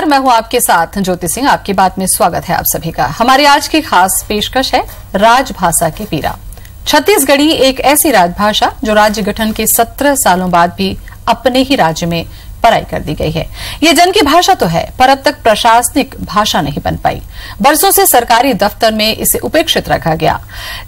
नमस्कार, मैं हूं आपके साथ ज्योति सिंह। आपकी बात में स्वागत है आप सभी का। हमारी आज की खास पेशकश है राजभाषा की पीड़ा। छत्तीसगढ़ी एक ऐसी राजभाषा जो राज्य गठन के 17 सालों बाद भी अपने ही राज्य में पराई कर दी गई है। ये जन की भाषा तो है, पर अब तक प्रशासनिक भाषा नहीं बन पाई। बरसों से सरकारी दफ्तर में इसे उपेक्षित रखा गया।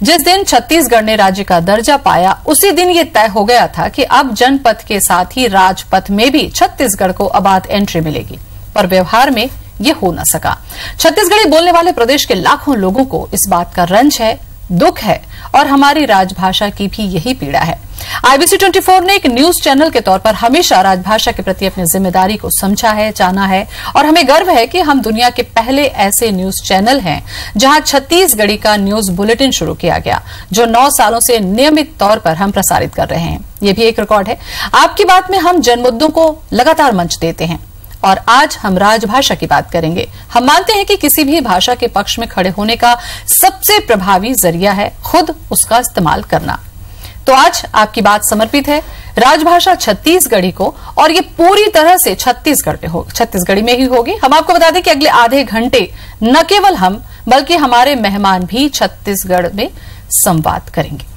जिस दिन छत्तीसगढ़ ने राज्य का दर्जा पाया, उसी दिन ये तय हो गया था कि अब जनपथ के साथ ही राजपथ में भी छत्तीसगढ़ को अबाध एंट्री मिलेगी, पर व्यवहार में ये हो न सका। छत्तीसगढ़ी बोलने वाले प्रदेश के लाखों लोगों को इस बात का रंज है, दुख है, और हमारी राजभाषा की भी यही पीड़ा है। IBC 24 ने एक न्यूज चैनल के तौर पर हमेशा राजभाषा के प्रति अपनी जिम्मेदारी को समझा है, जाना है, और हमें गर्व है कि हम दुनिया के पहले ऐसे न्यूज चैनल हैं जहां छत्तीसगढ़ी का न्यूज बुलेटिन शुरू किया गया, जो 9 सालों से नियमित तौर पर हम प्रसारित कर रहे हैं। ये भी एक रिकॉर्ड है। आपकी बात में हम जन मुद्दों को लगातार मंच देते हैं, और आज हम राजभाषा की बात करेंगे। हम मानते हैं कि किसी भी भाषा के पक्ष में खड़े होने का सबसे प्रभावी जरिया है खुद उसका इस्तेमाल करना। तो आज आपकी बात समर्पित है राजभाषा छत्तीसगढ़ी को, और ये पूरी तरह से छत्तीसगढ़ी में ही होगी। हम आपको बता दें कि अगले आधे घंटे न केवल हम बल्कि हमारे मेहमान भी छत्तीसगढ़ में संवाद करेंगे।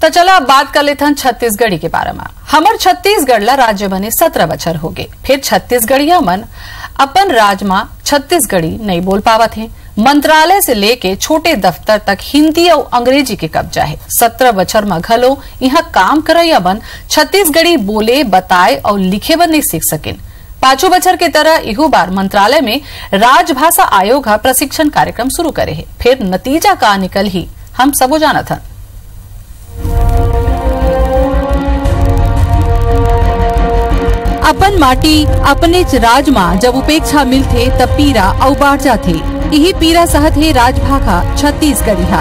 तो चलो अब बात कर लेते हैं छत्तीसगढ़ी के बारे में। हमर छत्तीसगढ़ ला राज्य बने 17 बछर हो गए, फिर छत्तीसगढ़िया मन अपन राज में छत्तीसगढ़ी नहीं बोल पावत है। मंत्रालय से लेके छोटे दफ्तर तक हिंदी और अंग्रेजी के कब्जा है। 17 बछर में घलो यहाँ काम करैया बन छत्तीसगढ़ी बोले, बताए और लिखे बर नहीं सीख सकिन। 5 बछर के तरह इहू बार मंत्रालय में राजभाषा आयोग का प्रशिक्षण कार्यक्रम शुरू करे है। फिर नतीजा का निकल ही हम सबो जाना था। अपन माटी अपने राज में जब उपेक्षा मिलथे तब पीरा अउ बाढ़ जाथे। यही पीरा सहत है राजभाषा छत्तीसगढ़ी हा।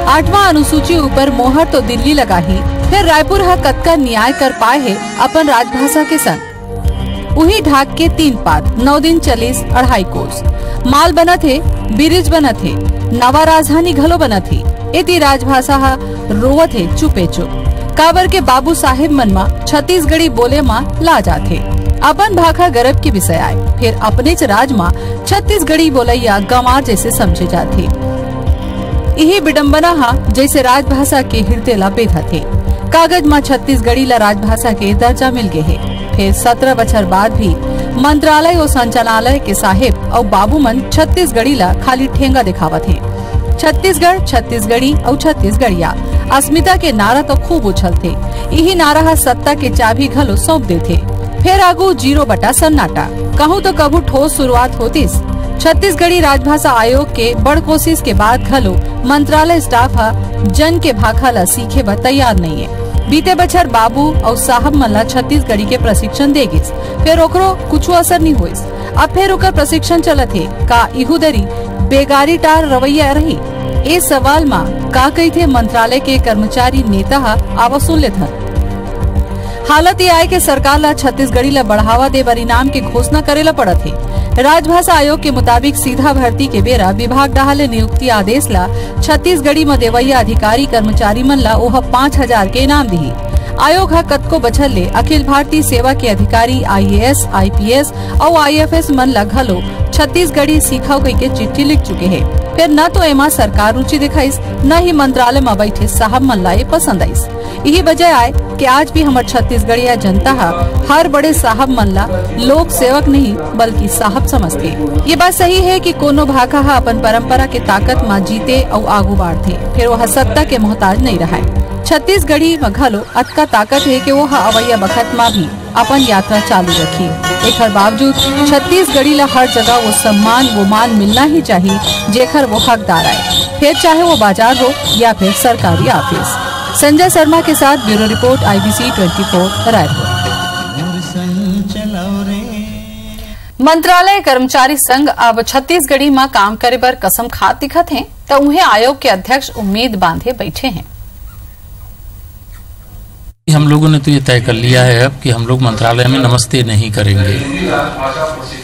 8वां अनुसूची ऊपर मोहर तो दिल्ली लगा ही, फिर रायपुर हा कतका न्याय कर पाए है अपन राजभाषा के संग। उही ढाक के 3 पात 9 दिन चलिस 2.5 कोस। माल बनत है, ब्रिज बनत है, नवा राजधानी घलो बनत है। इति राजभाषा हा रोवत है चुपे चुप। काबर के बाबू साहेब मन मा छत्तीसगढ़ी बोले मा ला जाथे। अपन भाखा गर्व की विषय आए, फिर अपने च राज मा छत्तीसगढ़ी बोलैया गंवार जैसे समझे जाथे। यही विडम्बना हा जैसे राजभाषा के हृदय ला बेधा थे। कागज मा छत्तीसगढ़ी ला राजभाषा के दर्जा मिल गए है। फिर 17 बछर बाद भी मंत्रालय और संचालनालय के साहेब और बाबू मन छत्तीसगढ़ी ला खाली ठेंगा दिखावत है। छत्तीसगढ़, छत्तीसगढ़ी और छत्तीसगढ़िया अस्मिता के नारा तो खूब उछलते। यही नारा हा सत्ता के चाबी घलो सौंप देते। फिर आगू 0 बटा सन्नाटा। कहूँ तो कभू ठोस शुरुआत होतीस। छत्तीसगढ़ी राजभाषा आयोग के बड़ कोशिश के बाद घलो मंत्रालय स्टाफ हा जन के भाखा ला सीखे बर तैयार नहीं है। बीते बछर बाबू और साहब मन ला छत्तीसगढ़ी के प्रशिक्षण देगिस, फिर ओकरो कुछ असर नहीं हुइस। अब फिर ओकर प्रशिक्षण चलत है। का इहू दरी बेगारी टार रवैया रही? इस सवाल में का कही थे मंत्रालय के कर्मचारी नेता आवा सुन लेत हन। हालत ये आए कि सरकार ला छत्तीसगढ़ी ला बढ़ावा दे बर इनाम के घोषणा करेला पड़त है। राजभाषा आयोग के मुताबिक सीधा भर्ती के बेरा विभाग डाले नियुक्ति आदेश ला छत्तीसगढ़ी में देवैया अधिकारी कर्मचारी मन ला ओह 5000 के इनाम दिही। आयोग हा कतको बछर ले अखिल भारतीय सेवा के अधिकारी IAS, IPS और IFS मन ला घलो छत्तीसगढ़ी सीखाओ कई के चिट्ठी लिख चुके हैं। फिर न तो एमा सरकार रुचि दिखाईस, न ही मंत्रालय में बैठे साहब मन ला पसंद आईस। यही वजह आए कि आज भी हमार छत्तीसगढ़िया जनता हर बड़े साहब मन ला लोक सेवक नहीं बल्कि साहब समझते। ये बात सही है कि कोनो भाखा अपन परंपरा के ताकत में जीते और आगू बढ़ते, फिर वह सत्ता के मोहताज नहीं रहा। छत्तीसगढ़ी में घलो अतका ताकत है कि वो अवैया बखत में भी अपन यात्रा चालू रखी। एक बावजूद छत्तीसगढ़ी ला हर जगह वो सम्मान वो मान मिलना ही चाहिए जेकर वो हकदार आए, फिर चाहे वो बाजार हो या फिर सरकारी ऑफिस। संजय शर्मा के साथ ब्यूरो रिपोर्ट IBC 24 रायपुर। मंत्रालय कर्मचारी संघ अब छत्तीसगढ़ी में काम करे बर कसम खात दिखत हैं, तो उन्हें आयोग के अध्यक्ष उम्मीद बांधे बैठे हैं। हम लोगों ने तो ये तय कर लिया है अब कि हम लोग मंत्रालय में नमस्ते नहीं करेंगे।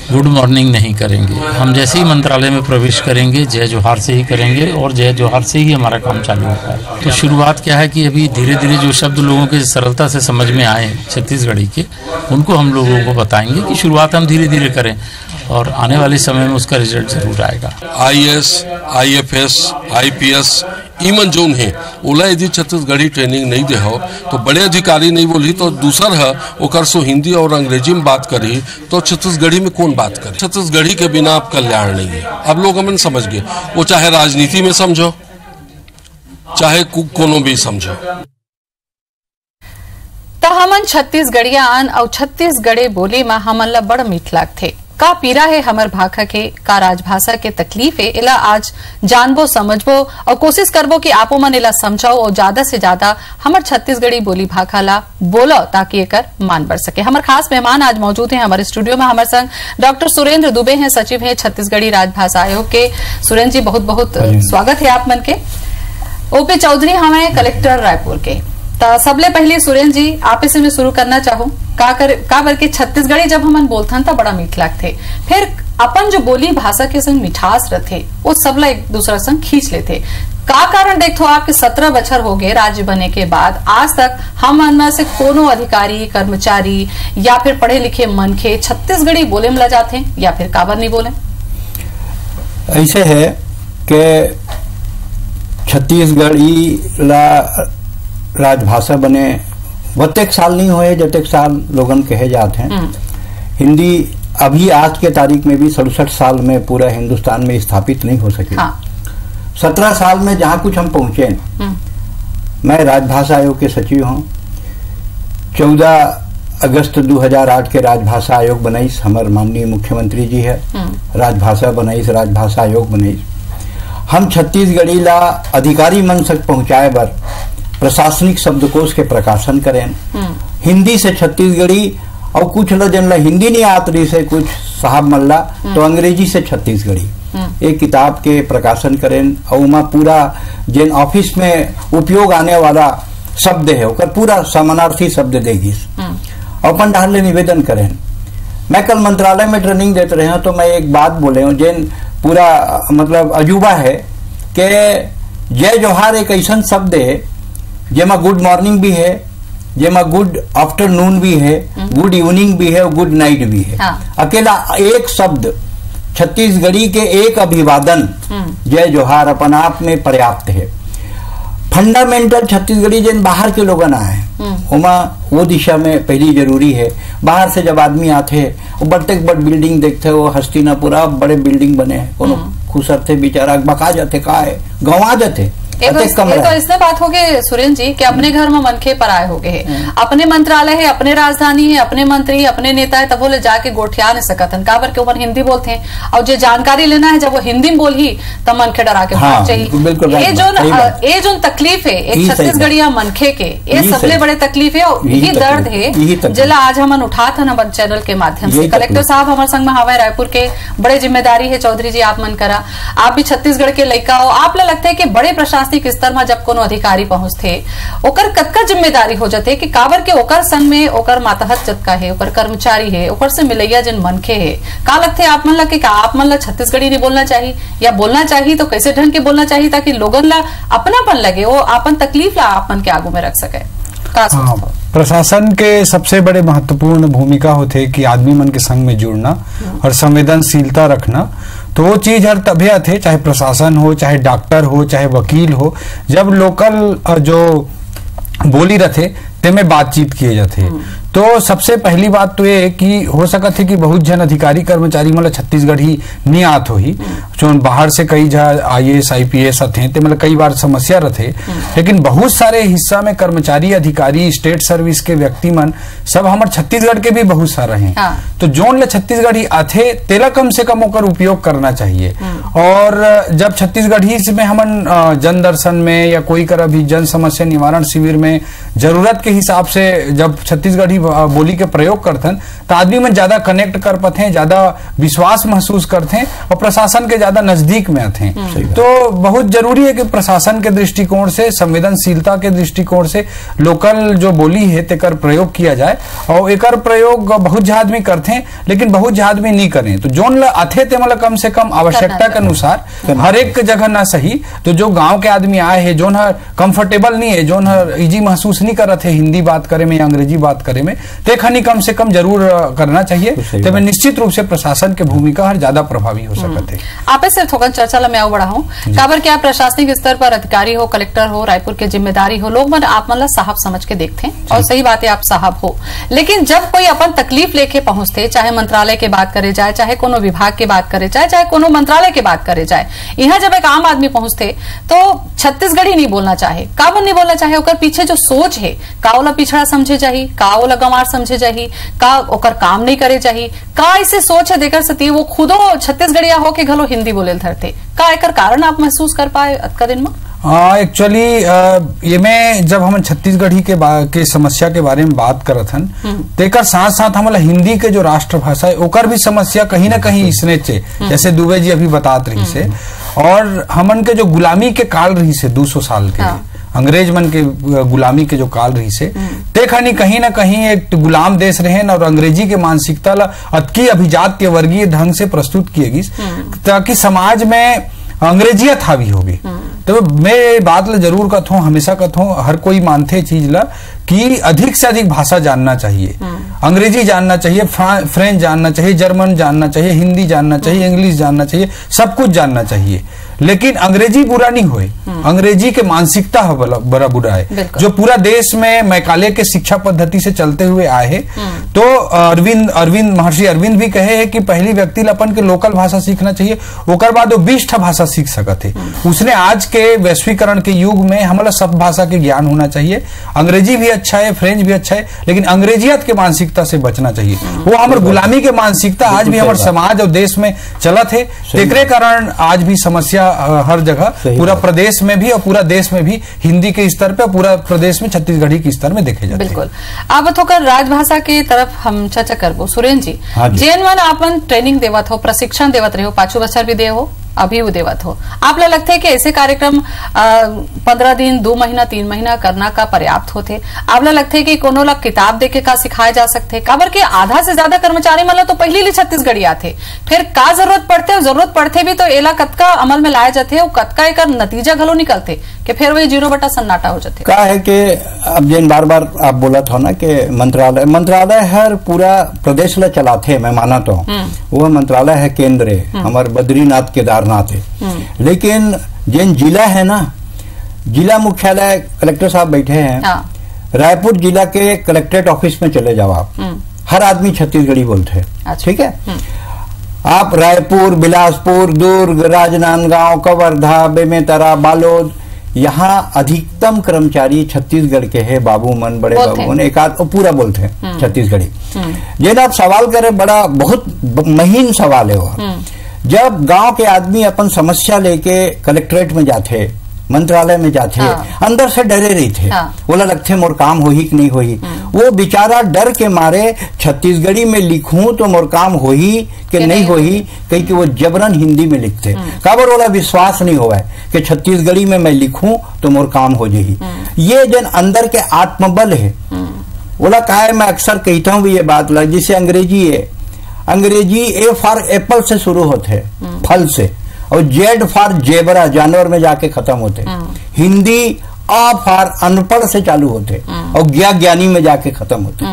गुड मॉर्निंग नहीं करेंगे। हम जैसे ही मंत्रालय में प्रवेश करेंगे जय जोहार से ही करेंगे और जय जोहार से ही हमारा काम चालू होता है। तो शुरुआत क्या है कि अभी धीरे धीरे जो शब्द लोगों के सरलता से समझ में आए छत्तीसगढ़ी के, उनको हम लोगों को बताएंगे कि शुरुआत हम धीरे धीरे करें और आने वाले समय में उसका रिजल्ट जरूर आएगा। IAS, IFS, IPS ईमन जोन है ओला यदि छत्तीसगढ़ी ट्रेनिंग नहीं दे हो तो बड़े अधिकारी नहीं बोली तो दूसर है ओकर सो हिंदी और अंग्रेजी में बात करी तो छत्तीसगढ़ी में कौन बात करे। छत्तीसगढ़ी के बिना आप कल्याण नहीं है। अब लोग हमन समझ गए, वो चाहे राजनीति में समझो चाहे कोनो भी समझो। तो हमन छत्तीसगढ़िया आन और छत्तीसगढ़ी बोली में हमन ला बड़ मीठ लागथे। का पीरा है हमर भाषा के, का राजभाषा के तकलीफ है, इला आज जानबो समझबो और कोशिश करबो कि आपो मन इला समझाओ और ज्यादा से ज्यादा हमर छत्तीसगढ़ी बोली भाषा ला बोलो ताकि एकर मान बढ़ सके। हमर खास मेहमान आज मौजूद हैं हमारे स्टूडियो में। हमारे संग डॉक्टर सुरेंद्र दुबे हैं, सचिव हैं छत्तीसगढ़ी राजभाषा आयोग के। सुरेंद्र जी बहुत बहुत स्वागत है आप मन के। ओपी चौधरी हमें कलेक्टर रायपुर के। तो सबले पहले सुरेंद्र जी आप से मैं शुरू करना चाहूँ का बर के छत्तीसगढ़ी जब हमन बोलथन तो बड़ा मीठ लगथे, फिर अपन जो बोली भाषा के संग मिठास रहथे वो सबला एक दूसरा संग खींच लेते। का कारण देखो आपके 17 बछर हो गए राज्य बने के बाद आज तक हम में से कोनो अधिकारी कर्मचारी या फिर पढ़े लिखे मनखे छत्तीसगढ़ी बोले में ला जाते या फिर काबर नहीं बोले? ऐसे है कि छत्तीसगढ़ी राजभाषा बने बत्तेक साल नहीं हुए जतेक साल लोगन कहे जाते हैं। हिंदी अभी आज के तारीख में भी 67 साल में पूरा हिंदुस्तान में स्थापित नहीं हो सकी। 17 साल में जहां कुछ हम पहुंचे, मैं राजभाषा आयोग के सचिव हूं। 14 अगस्त 2008 के राजभाषा आयोग बनाईस हमारे माननीय मुख्यमंत्री जी है। राजभाषा बनाईस, राजभाषा आयोग बनाईस। हम छत्तीसगढ़ी ला अधिकारी मन तक पहुंचाए बर प्रशासनिक शब्दकोश के प्रकाशन करें। हिंदी से छत्तीसगढ़ी और कुछ ला जन ला हिंदी नहीं आत रही से कुछ साहब मल्ला तो अंग्रेजी से छत्तीसगढ़ी एक किताब के प्रकाशन करें और उमा पूरा जिन ऑफिस में उपयोग आने वाला शब्द है ओकर पूरा समानार्थी शब्द देगी और अपन ढाल निवेदन करें। मैं कल मंत्रालय में ट्रेनिंग देते रहे तो मैं एक बात बोले हूँ जिन पूरा मतलब अजूबा है कि जय जोहार एक ऐसा शब्द है जेमा गुड मॉर्निंग भी है, जेमा गुड आफ्टरनून भी है, गुड इवनिंग भी है और गुड नाइट भी है। अकेला एक शब्द छत्तीसगढ़ी के एक अभिवादन जय जोहार अपन आप में पर्याप्त है। फंडामेंटल छत्तीसगढ़ी जिन बाहर के लोग आए उमा वो दिशा में पहली जरूरी है। बाहर से जब आदमी आते वो बड़ते बड़ बिल्डिंग देखते वो हस्तिनापुरा बड़े बिल्डिंग बने हैं खुसर थे बेचारा बका जाते का है गंवा जाते। तो इसने बात हो गई सुरेंद्र जी कि अपने घर में मनखे पराये हो गए, अपने मंत्रालय है, अपने राजधानी है, अपने मंत्री, अपने नेता है, तब वो ले जाके गोठिया नहीं सकत काबर के ऊपर हिंदी बोलते हैं और जो जानकारी लेना है जब वो हिंदी में बोली तब मनखे डरा के भाग चाहिए। ये जो तकलीफ है एक छत्तीसगढ़िया मनखे के ये सबसे बड़े तकलीफ है और यही दर्द है जिला आज हम उठा था ना चैनल के माध्यम से। कलेक्टर साहब हमारे संग में हवा रायपुर के बड़े जिम्मेदारी है। चौधरी जी आप मन करा, आप भी छत्तीसगढ़ के लड़का हो, आप लगता है कि बड़े प्रशासनिक स्तर में जब कोनो अधिकारी पहुंचते ओकर कतका जिम्मेदारी हो जाते कि काबर के ओकर संग में ओकर मातहत जतका है, ओकर कर्मचारी है, ओकर से मिलैया जिन मनखे है। का लगते है आप मन ला कि आप मन ला छत्तीसगढ़ी नहीं बोलना चाहिए या बोलना चाहिए तो कैसे ढंग के बोलना चाहिए ताकि लोगन ला अपनापन लगे, वो अपन तकलीफ ला आप मन के आगू में रख सके? प्रशासन के सबसे बड़े महत्वपूर्ण भूमिका होते कि आदमी मन के संग में जुड़ना और संवेदनशीलता रखना। तो वो चीज हर तबियत है, चाहे प्रशासन हो, चाहे डॉक्टर हो, चाहे वकील हो, जब लोकल जो बोली रहते ते में बातचीत किए जाते। तो सबसे पहली बात तो ये कि हो सकत है कि बहुत जन अधिकारी कर्मचारी मतलब छत्तीसगढ़ी नहीं आत हो ही जो बाहर से कई IAS IPS आते तो मतलब कई बार समस्या रहते, लेकिन बहुत सारे हिस्सा में कर्मचारी अधिकारी स्टेट सर्विस के व्यक्ति मन सब हमारे छत्तीसगढ़ के भी बहुत सारे हैं। तो जोन ले छत्तीसगढ़ी आथे तेला कम से कम होकर उपयोग करना चाहिए। और जब छत्तीसगढ़ी में हमन जन दर्शन में या कोई कर भी जन समस्या निवारण शिविर में जरूरत के हिसाब से जब छत्तीसगढ़ी बोली के प्रयोग करते हैं तो आदमी में ज्यादा कनेक्ट कर पाते हैं, ज्यादा विश्वास महसूस करते हैं और प्रशासन के ज्यादा ज्यादा नजदीक में थे। तो बहुत जरूरी है कि प्रशासन के दृष्टिकोण से, संवेदनशीलता के दृष्टिकोण से लोकल जो बोली है तेकर प्रयोग किया जाए, और एकर प्रयोग बहुत आदमी करते हैं लेकिन बहुत आदमी नहीं करें। तो जोन अथे ते मतलब कम से कम आवश्यकता के अनुसार, हर एक जगह ना सही, तो जो गांव के आदमी आए हैं जोन कंफर्टेबल नहीं है, जोन इजी महसूस नहीं कर रहे थे हिंदी बात करे में या अंग्रेजी बात करे में, ते खनी कम से कम जरूर करना चाहिए। तो मैं निश्चित रूप से प्रशासन की भूमिका हर ज्यादा प्रभावी हो सकते हैं। आप से थोड़ा चर्चा ला मैं आऊ बढ़ा हूँ काबर क्या प्रशासनिक स्तर पर अधिकारी हो, कलेक्टर हो, रायपुर के जिम्मेदारी हो, लोग मन आप मतलब साहब समझ के देखते हैं, और सही बात है आप साहब हो, लेकिन जब कोई अपन तकलीफ लेके पहुंचते, चाहे मंत्रालय की बात करे जाए, चाहे कोनो विभाग की बात करे जाए, चाहे कोनो मंत्रालय की बात करे जाए, यहाँ जब एक आम आदमी पहुंचते तो छत्तीसगढ़ी नहीं बोलना चाहे, काबर नहीं बोलना चाहे, ओकर पीछे जो सोच है, का ओला पिछड़ा समझे जाही, का ओला गंवार समझे जाही, का ओकर काम नहीं करे जाही, का ऐसे सोच है देकर सती वो खुदो छत्तीसगढ़िया हो के घलो हिंदी बोले धरते, का एकर कारण आप महसूस कर पाए अतका दिन में? एक्चुअली ये में जब हम छत्तीसगढ़ी के समस्या के बारे में बात करत हन, तेकर साथ साथ हमारा हिंदी के जो राष्ट्रभाषा है ओकर भी समस्या कहीं ना कहीं इसने चे, जैसे दुबे जी अभी बतात रही से, और हमन के जो गुलामी के काल रही से 200 साल के, अंग्रेज मन के गुलामी के जो काल रही से, देखनी कहीं ना कहीं एक गुलाम देश रहे और अंग्रेजी के मानसिकता ला अतकी अभिजात के वर्गीय ढंग से प्रस्तुत किए गई ताकि समाज में अंग्रेजियत हावी होगी। तो मैं बात ला जरूर कहता हूँ, हमेशा कहता हूँ, हर कोई मानते चीज ला कि अधिक से अधिक भाषा जानना चाहिए, अंग्रेजी जानना चाहिए, फ्रेंच जानना चाहिए, जर्मन जानना चाहिए, हिंदी जानना चाहिए, इंग्लिश जानना चाहिए, सब कुछ जानना चाहिए, लेकिन अंग्रेजी बुरा नहीं होए, अंग्रेजी के मानसिकता बड़ा बुरा है जो पूरा देश में मैकाले के शिक्षा पद्धति से चलते हुए आए हैं। तो महर्षि अरविंद भी कहे है कि पहली व्यक्ति अपन के लोकल भाषा सीखना चाहिए, ओकर बाद वो 20 भाषा सीख सकते है। उसने आज के वैश्वीकरण के युग में हमारा सब भाषा के ज्ञान होना चाहिए, अंग्रेजी भी अच्छा है, फ्रेंच भी अच्छा है, लेकिन अंग्रेजियत के मानसिकता से बचना चाहिए। वो हमारे गुलामी के मानसिकता आज भी हमारे समाज और देश में चलत है, तेकरे कारण आज भी समस्या हर जगह, पूरा प्रदेश में भी और पूरा देश में भी हिंदी के स्तर पे, पूरा प्रदेश में छत्तीसगढ़ी के स्तर में देखे जाते हैं। बिल्कुल। आप होकर राजभाषा की तरफ हम चर्चा करबो। सुरेंद्र जी, जेन मन आपन ट्रेनिंग देवत हो, प्रशिक्षण देवत रहे हो, 5 बच्चर भी दे हो, अभी वो देवत हो, आप लोग लगते है कि ऐसे कार्यक्रम 15 दिन, 2 महीना, 3 महीना करना का पर्याप्त होते? आप लोग लगते है कि कोनो लोग किताब देके का सिखाए जा सकते? काबर के आधा से ज्यादा कर्मचारी मतलब तो पहले ही छत्तीसगढ़ी आते, फिर का जरूरत पड़ते भी तो एला कतका अमल में लाए जाते, कतका एक नतीजा घलो निकलते कि फिर वही 0 सन्नाटा हो जाते। का है कि अब जिन बार बार आप बोला था ना कि मंत्रालय हर पूरा प्रदेश ला चलाते, मैं माना तो वो मंत्रालय है केंद्र, हमारे बद्रीनाथ केदारनाथ है, लेकिन जिन जिला है ना, जिला मुख्यालय कलेक्टर साहब बैठे हैं, रायपुर जिला के कलेक्ट्रेट ऑफिस में चले जाओ आप, हर आदमी छत्तीसगढ़ी बोलते हैं, ठीक है। आप रायपुर, बिलासपुर, दुर्ग, राजनांदगांव, कवर्धा, बेमेतरा, बालोद, यहाँ अधिकतम कर्मचारी छत्तीसगढ़ के हैं, बाबू मन, बड़े बाबू मन, एक आध पूरा बोलते हैं छत्तीसगढ़ी। जिन आप सवाल करें, बड़ा बहुत महीन सवाल है वो। जब गांव के आदमी अपन समस्या लेके कलेक्ट्रेट में जाते, मंत्रालय में जाते, अंदर से डरे रही थे, बोला लगते मोर काम हो ही कि नहीं हो ही, वो बेचारा डर के मारे छत्तीसगढ़ी में लिखूं तो मोर काम हो ही कि नहीं हो ही, कहीं कि वो जबरन हिंदी में लिखते, काबर वाला विश्वास नहीं हुआ है कि छत्तीसगढ़ी में मैं लिखूं तो मोर काम हो जाही। ये जन अंदर के आत्मबल है, बोला का है, मैं अक्सर कहता हूँ ये बात लग, जिसे अंग्रेजी है, अंग्रेजी ए फॉर एप्पल से शुरू होते है, फल से, और जेड फॉर जेबरा, जानवर में जाके खत्म होते। हिंदी आ फॉर अनपढ़ से चालू होते और ज्ञानी में जाके खत्म होते।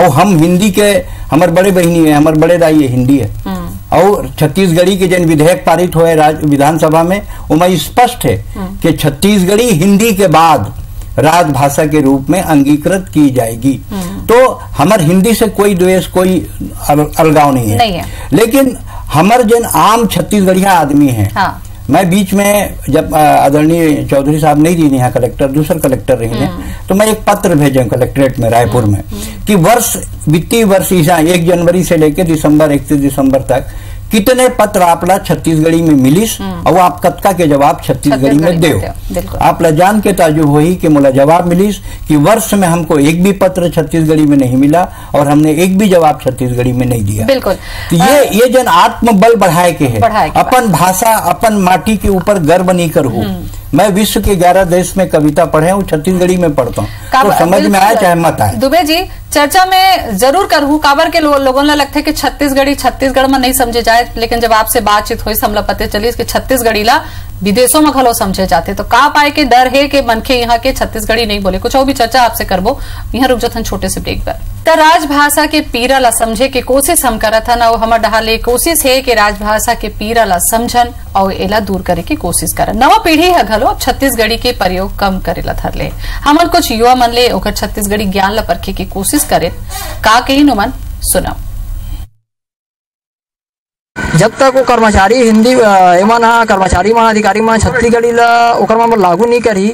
और हम हिंदी के, हमारे बड़े बहनी है, हमारे बड़े दाई है, हिंदी है, और छत्तीसगढ़ी के जन विधेयक पारित हुए विधानसभा में, उसमें स्पष्ट है कि छत्तीसगढ़ी हिंदी के बाद राजभाषा के रूप में अंगीकृत की जाएगी। तो हमारे हिंदी से कोई द्वेष, कोई अलगाव नहीं है, लेकिन हमारे जन आम छत्तीसगढ़िया आदमी हैं। मैं बीच में जब आदरणीय चौधरी साहब नहीं रही यहाँ कलेक्टर, दूसरे कलेक्टर रही, तो मैं एक पत्र भेजे कलेक्ट्रेट में रायपुर में कि वित्तीय वर्ष 1 जनवरी से लेकर 31 दिसंबर तक कितने पत्र आपला छत्तीसगढ़ी में मिलिस और आप कतका के जवाब छत्तीसगढ़ी में देव। आप ला जान के ताजुब हुई कि मोला जवाब मिलिस कि वर्ष में हमको एक भी पत्र छत्तीसगढ़ी में नहीं मिला और हमने एक भी जवाब छत्तीसगढ़ी में नहीं दिया। बिल्कुल। तो ये जन आत्मबल बढ़ाए के है, अपन भाषा अपन माटी के ऊपर गर्व नहीं कर हूँ। मैं विश्व के 11 देश में कविता पढ़े हूँ, छत्तीसगढ़ी में पढ़ता हूँ, तो समझ में आए चाहे मत आए। दुबे जी चर्चा में जरूर करूँ, काबर के लोगों ने लगता है कि छत्तीसगढ़ी छत्तीसगढ़ में नहीं समझे जाए, लेकिन जब आपसे बातचीत हुई हमला पता चली कि छत्तीसगढ़ी ला विदेशों में घलो समझे जाते, तो का पाए के डर है कि मनखे यहाँ के छत्तीसगढ़ी नहीं बोले। कुछ और भी चर्चा आपसे करबो, यहाँ रुक जाथन छोटे से ब्रेक पर। तो राजभाषा के पीरा ला समझे के कोशिश हम करत हन और हमर डहाले कोशिश है कि राजभाषा के पीरा ला समझन और एला दूर करे की कोशिश करन। नवा पीढ़ी है घलो छत्तीसगढ़ी के प्रयोग कम करेला धरले। हमन कुछ युवा मन ले ओकर छत्तीसगढ़ी ज्ञान ला परखे की कोशिश करे, का कही नुमन सुनाओ। जब तक वो कर्मचारी हिंदी एमन कर्मचारी मन अधिकारी मन छत्तीसगढ़ी ला ओकर मन लागू नहीं करी,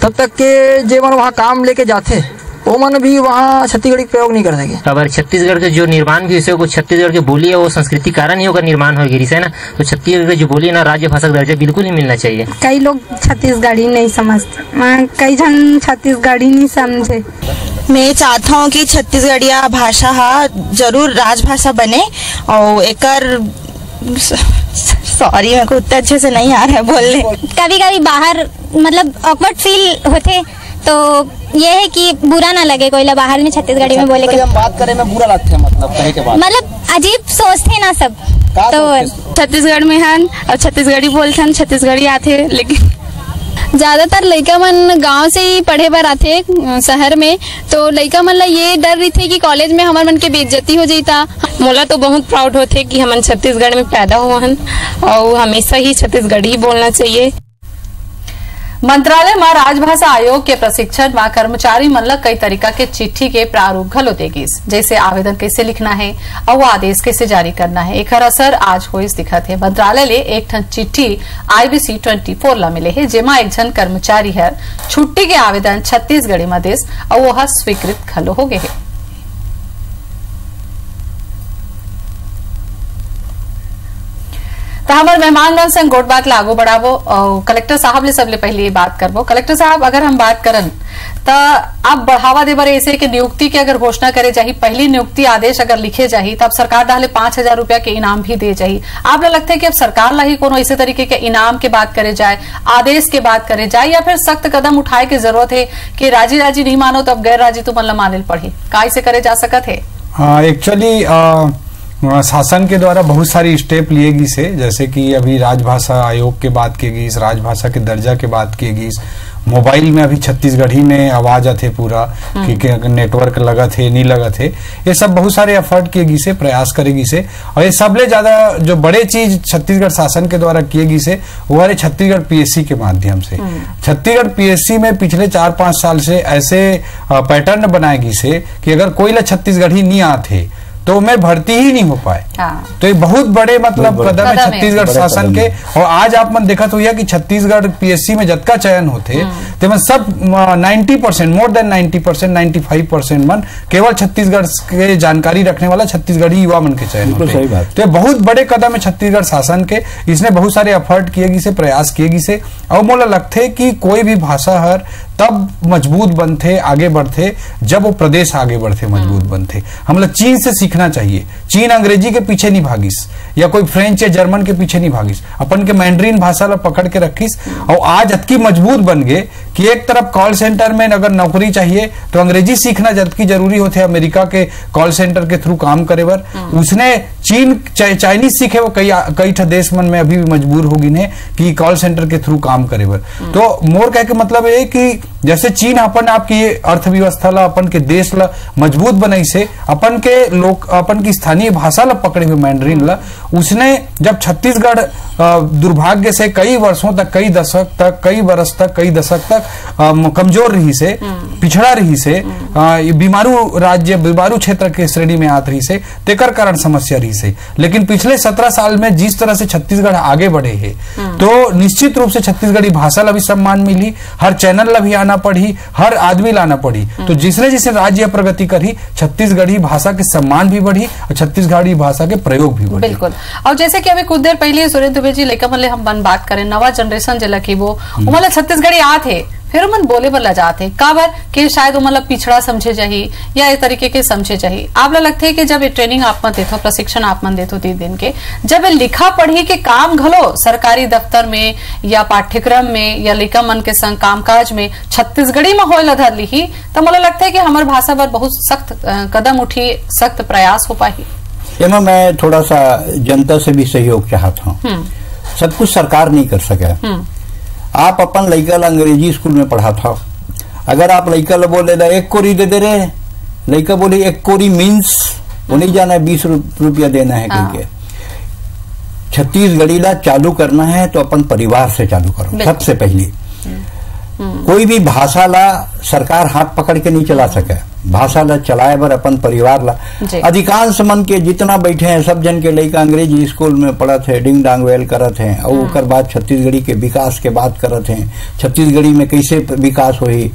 तब तक के जे मन वहाँ काम लेके जाते वो मन भी वहाँ छत्तीसगढ़ी प्रयोग नहीं कर सके। अगर छत्तीसगढ़ के जो निर्माण भी हो, छत्तीसगढ़ की बोली है वो संस्कृति कारण ही होकर निर्माण हो गिरी है ना, तो छत्तीसगढ़ की जो बोली है ना राज्य भाषा का दर्जा बिल्कुल ही मिलना चाहिए। कई लोग छत्तीसगढ़ी नहीं समझते, कई जन छत्तीसगढ़ी नहीं समझे। मैं चाहता हूँ कि छत्तीसगढ़िया भाषा जरूर राजभाषा बने और एकर सॉरी मेरे को उतना अच्छे से नहीं आ रहा है बोलने। कभी कभी बाहर मतलब ऑकवर्ड फील होते, तो ये है कि बुरा ना लगे कोई ला बाहर में छत्तीसगढ़ी में बोले के हम बात करें में बुरा लगता है, मतलब कहे के बाद मतलब अजीब सोचते ना सब। तो छत्तीसगढ़ में हन और छत्तीसगढ़ी बोलते हन, छत्तीसगढ़ी आते, लेकिन ज्यादातर लड़का मन गांव से ही पढ़े बर आते शहर में, तो लड़का मन ला ये डर रही थे कि कॉलेज में हमार मन के बेइज्जती हो जाता। मोला तो बहुत प्राउड होते कि हम छत्तीसगढ़ में पैदा हुआ हन और हमेशा ही छत्तीसगढ़ी बोलना चाहिए। मंत्रालय में राजभाषा आयोग के प्रशिक्षण में कर्मचारी मन ला कई तरीका के चिट्ठी के प्रारूप घलो देगिस, जैसे आवेदन कैसे लिखना है और वो आदेश कैसे जारी करना है। एक असर आज होइस दिखत है। मंत्रालय ले एक ठन चिट्ठी IBC 24 ला मिले है, जेमा एक जन कर्मचारी हर छुट्टी के आवेदन छत्तीसगढ़ी में देस और वो स्वीकृत घलो हो गए है। तो हमारे मेहमानगण संग गोट बात लागू बढ़ावो और कलेक्टर साहब ले सबले पहले बात करबो। कलेक्टर साहब, अगर हम बात करन तो आप बढ़ावा दे बारे ऐसे कि नियुक्ति की अगर घोषणा करे जाही, पहली नियुक्ति आदेश अगर लिखे जाही तब सरकार डाले 5,000 रुपया के इनाम भी दे जाही। आप लगता है कि अब सरकार ला ही कोनो ऐसे तरीके के इनाम के बात करे जाए, आदेश के बात करे जाए, या फिर सख्त कदम उठाए की जरूरत है कि राजी राजी नहीं मानो तो अब गैर राजी तुम ला माने पड़ी, का से करे जा सकत है? एक्चुअली शासन के द्वारा बहुत सारी स्टेप लिए गई से, जैसे कि अभी राजभाषा आयोग के बात की गई, राजभाषा के दर्जा के बात की गई, मोबाइल में अभी छत्तीसगढ़ी में आवाज आते पूरा कि नेटवर्क लगा थे नहीं लगा थे, ये सब बहुत सारे एफर्ट किए गई से, प्रयास करेगी से। और ये सबले ज्यादा जो बड़े चीज छत्तीसगढ़ शासन के द्वारा किए गई से वो है छत्तीसगढ़ PSC के माध्यम से। छत्तीसगढ़ PSC में पिछले 4-5 साल से ऐसे पैटर्न बनाए गई से कि अगर कोई ला छत्तीसगढ़ी नहीं आते तो मैं भर्ती ही नहीं हो पाए। तो ये बहुत बड़े मतलब कदम है छत्तीसगढ़ शासन के। और आज आप मन देखा तो यह कि छत्तीसगढ़ PSC में जतका चयन होते तो मन सब 90%, मोर देन 90%, 95% मन केवल छत्तीसगढ़ के जानकारी रखने वाला छत्तीसगढ़ी युवा मन के चयन होते। तो ये बहुत बड़े कदम है छत्तीसगढ़ शासन के, इसने बहुत सारे एफर्ट किए से, प्रयास किए से। और मोला लगते कि कोई भी भाषा हर तब मजबूत बनते, आगे बढ़ते जब वो प्रदेश आगे बढ़ते, मजबूत बनते। हम लोग चीन से सीखना चाहिए। चीन अंग्रेजी के पीछे नहीं भागिस या कोई फ्रेंच या जर्मन के पीछे नहीं भागिस, अपन के मैंड्रीन भाषा ला पकड़ के रखिस और आज अतकी मजबूत बन गए कि एक तरफ कॉल सेंटर में अगर नौकरी चाहिए तो अंग्रेजी सीखना जबकि जरूरी होते। अमेरिका के कॉल सेंटर के थ्रू काम करे बर उसने चीन चाइनीज सीखे, वो कई देश मन में अभी भी मजबूर होगी ने कि कॉल सेंटर के थ्रू काम करे बर। तो मोर कह के मतलब है कि जैसे चीन अपन आपकी अर्थव्यवस्था ला, अपन के देश ला मजबूत बनाई से, अपन के लोग अपन की स्थानीय भाषा ला पकड़े हुए मैंड्रीन ला, उसने जब छत्तीसगढ़ दुर्भाग्य से कई वर्षों तक, कई दशक तक, कई वर्ष तक, कई दशक तक कमजोर रही से, पिछड़ा रही से, बीमारू राज्य, बीमारू क्षेत्र के श्रेणी में आत रही से, तेकर कारण समस्या रही से। लेकिन पिछले 17 साल में जिस तरह से छत्तीसगढ़ आगे बढ़े है, तो निश्चित रूप से छत्तीसगढ़ी भाषा ला भी सम्मान मिली, हर चैनल ला भी आना पड़ी, हर आदमी लाना पड़ी। तो जिसने जिसने राज्य प्रगति करी, छत्तीसगढ़ी भाषा के सम्मान भी बढ़ी और छत्तीसगढ़ी भाषा के प्रयोग भी बढ़ी। बिल्कुल। और जैसे कि अभी कुछ देर पहले सुरेंद्र दुबे जी लेकर मतलब हम बात करें नवा जनरेशन जला की वो मतलब छत्तीसगढ़ी आते फिर मन बोले वाला जाते काबर कि शायद मतलब पिछड़ा समझे चाहिए या इस तरीके के समझे चाहिए। आप लगते है कि जब ये ट्रेनिंग आप मन देते हो, प्रशिक्षण आप मन देते हो 3 दिन के, जब ये लिखा पढ़ी के काम घलो सरकारी दफ्तर में या पाठ्यक्रम में या लिखा मन के संग कामकाज में छत्तीसगढ़ी में होए धर ली तो मुझे लगता है कि हमारे भाषा पर बहुत सख्त कदम उठी, सख्त प्रयास हो पाई। एमा मैं थोड़ा सा जनता से भी सहयोग चाहता हूँ। सब कुछ सरकार नहीं कर सके। आप अपन लड़का ला अंग्रेजी स्कूल में पढ़ा था, अगर आप लड़का ला बोले ला 1 कोरी दे दे रहे, लड़का बोले 1 कोरी मीन्स वो नहीं जाना है 20 रुपया देना है कहीं। छत्तीसगढ़ी ला चालू करना है तो अपन परिवार से चालू करो सबसे पहले। कोई भी भाषा ला सरकार हाथ पकड़ के नहीं चला सके, भाषा ला चलाए बर अपन परिवार ला। अधिकांश मन के जितना बैठे हैं सब जन के लड़का अंग्रेजी स्कूल में पढ़त है, डिंग डांग वेल करत हैं और ओकर बाद छत्तीसगढ़ी के विकास के बात करत हैं, छत्तीसगढ़ी में कैसे विकास होई।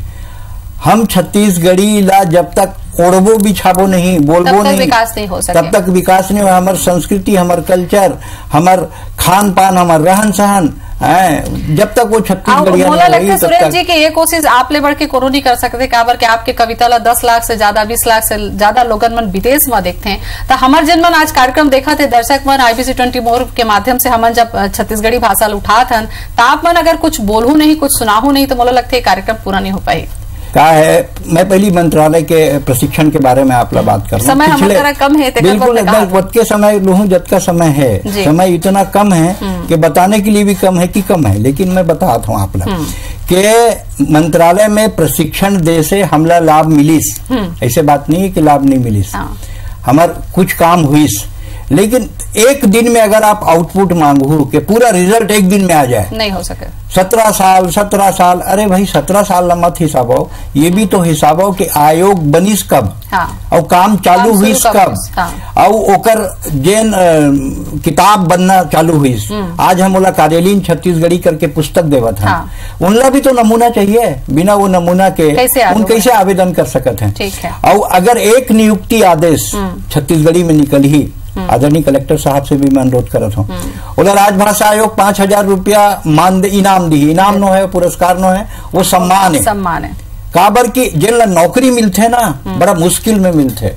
हम छत्तीसगढ़ी ला जब तक ओढ़बो बिछाबो नहीं, बोलबो नहीं, विकास नहीं हो सके, तब तक विकास नहीं हो। हमार संस्कृति, हमार कल्चर, हमार खान पान, हमार रहन सहन जब तक वो छत्तीसगढ़ी सुरेश जी की ये कोशिश आप ले बढ़ के कोनो नहीं कर सकते काबर के आपके कविता ला 10 लाख से ज्यादा 20 लाख से ज्यादा लोगन मन विदेश में देखते हैं। तो हमार जन मन आज कार्यक्रम देखा थे दर्शक मन IBC 20 मोर के माध्यम से हमन जब छत्तीसगढ़ी भाषा उठा था तो आप मन अगर कुछ बोलू नहीं, कुछ सुनाहू नहीं तो मुझे लगता है कार्यक्रम पूरा नहीं हो पाई। क्या है, मैं पहली मंत्रालय के प्रशिक्षण के बारे में आप लोग बात कर रहा हूँ। समय हमारा कम है, बिल्कुल वक्त के समय लूहू जत का समय है, समय इतना कम है कि बताने के लिए भी कम है कि कम है। लेकिन मैं बताता हूँ आप लोग के मंत्रालय में प्रशिक्षण दे से हमला लाभ मिलिस, ऐसे बात नहीं है कि लाभ नहीं मिलिस, हमार कुछ काम हुईस। लेकिन एक दिन में अगर आप आउटपुट मांगो कि पूरा रिजल्ट एक दिन में आ जाए, नहीं हो सके। 17 साल, अरे भाई 17 साल मत हिसाब हो, ये भी तो हिसाब हो कि आयोग बनिस कब और काम चालू हुईस कब और ओकर जेन किताब बनना चालू हुईस। आज हम ओला कार्यालयीन छत्तीसगढ़ी करके पुस्तक देवत हैं, उनला भी तो नमूना चाहिए, बिना वो नमूना के उन कैसे आवेदन कर सकते हैं। और अगर एक नियुक्ति आदेश छत्तीसगढ़ी में निकल ही, आदरणीय कलेक्टर साहब से भी मैं अनुरोध करत हूँ, उधर राजभाषा आयोग 5000 रुपया इनाम दी, इनाम नो है, पुरस्कार नो है, वो सम्मान है। काबर की जिन नौकरी मिलते ना बड़ा मुश्किल में मिलते,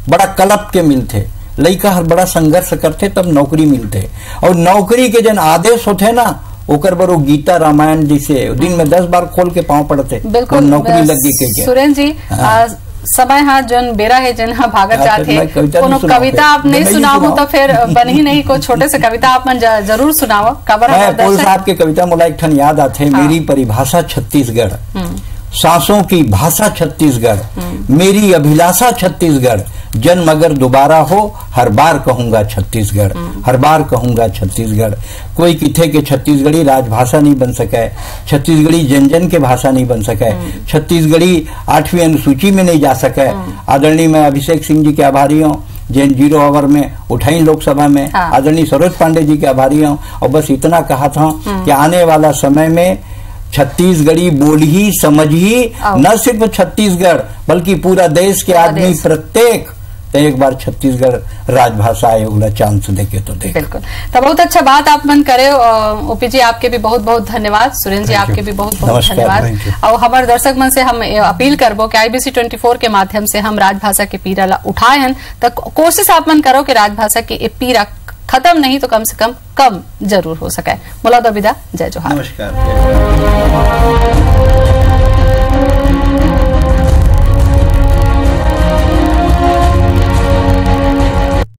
बड़ा कलप के मिलते, लड़का हर बड़ा संघर्ष करते तब नौकरी मिलते। और नौकरी के जन आदेश होते ना ओकर बरो गीता रामायण जैसे दिन में 10 बार खोल के पाँव पड़ते, नौकरी लग गई। सुरेंद्र जी समय हाँ जन बेरा है जन हाँ भागत जाते, कोनो कविता आप नहीं सुनाओ तो फिर बन ही नहीं, कोई छोटे से कविता आप मन जरूर सुनाओ। पोल साहब के कविता मोला एक ठन याद आते, मेरी परिभाषा छत्तीसगढ़, सांसों की भाषा छत्तीसगढ़, मेरी अभिलाषा छत्तीसगढ़, जन्म अगर दोबारा हो हर बार कहूंगा छत्तीसगढ़, हर बार कहूंगा छत्तीसगढ़। कोई किथे के छत्तीसगढ़ी राजभाषा नहीं बन सके, छत्तीसगढ़ी जन जन के भाषा नहीं बन सके, छत्तीसगढ़ी 8वीं अनुसूची में नहीं जा सके। आदरणीय मैं अभिषेक सिंह जी के आभारी हूँ, जिन 0 आवर में उठाई लोकसभा में, आदरणीय सरोज पांडे जी के आभारी हूँ। और बस इतना कहा था कि आने वाला समय में छत्तीसगढ़ी बोल ही समझ ही न सिर्फ छत्तीसगढ़ बल्कि पूरा देश के आदमी प्रत्येक तो एक बार छत्तीसगढ़ राजभाषा आयोग ला चांस देके तो देख। बिल्कुल, तो बहुत अच्छा बात आप मन करे। ओपी जी आपके भी बहुत बहुत धन्यवाद, सुरेंद्र जी आपके भी बहुत बहुत धन्यवाद। और हमारे दर्शक मन से हम अपील करबो कि IBC 24 के माध्यम से हम राजभाषा के पीरा ला उठाए तो कोशिश आप मन करो कि राजभाषा के पीरा खत्म नहीं तो कम से कम जरूर हो सके। मुला विदा, जय जोहार। नमस्कार।